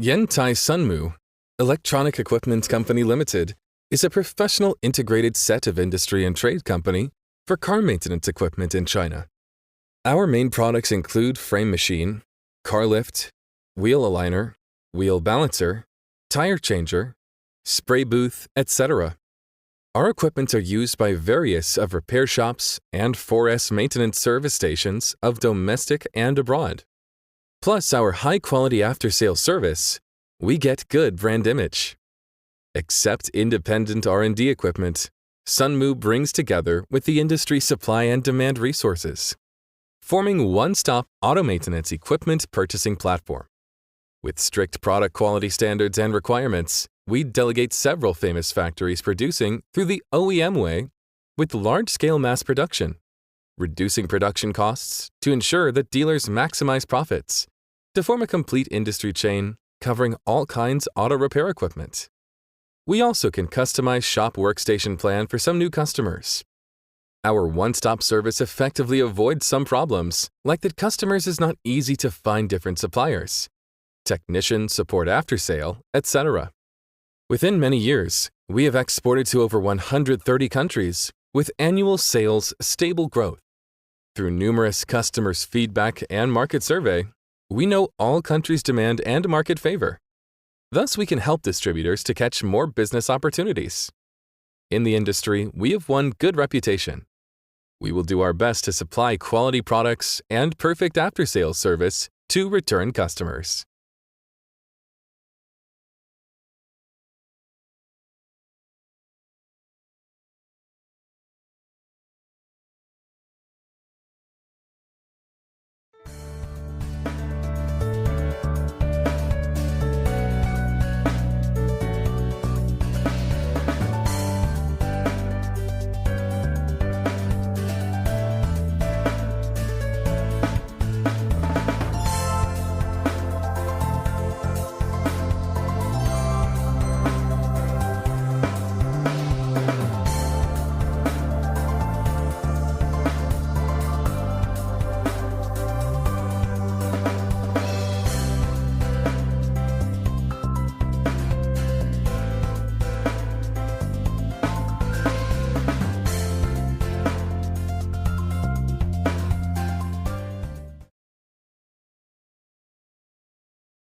Yantai Sunmu, Electronic Equipment Company Limited, is a professional integrated set of industry and trade company for car maintenance equipment in China. Our main products include frame machine, car lift, wheel aligner, wheel balancer, tire changer, spray booth, etc. Our equipment are used by various of repair shops and 4S maintenance service stations of domestic and abroad. Plus our high-quality after-sales service, we get good brand image. Except independent R&D equipment, Sunmu brings together with the industry supply and demand resources, forming one-stop auto maintenance equipment purchasing platform. With strict product quality standards and requirements, we delegate several famous factories producing through the OEM way with large-scale mass production, reducing production costs to ensure that dealers maximize profits, to form a complete industry chain covering all kinds auto repair equipment. We also can customize shop workstation plan for some new customers. Our one-stop service effectively avoids some problems, like that customers is not easy to find different suppliers, technician support after sale, etc. Within many years, we have exported to over 130 countries with annual sales stable growth. Through numerous customers' feedback and market survey, we know all countries' demand and market favor. Thus, we can help distributors to catch more business opportunities. In the industry, we have won good reputation. We will do our best to supply quality products and perfect after-sales service to return customers.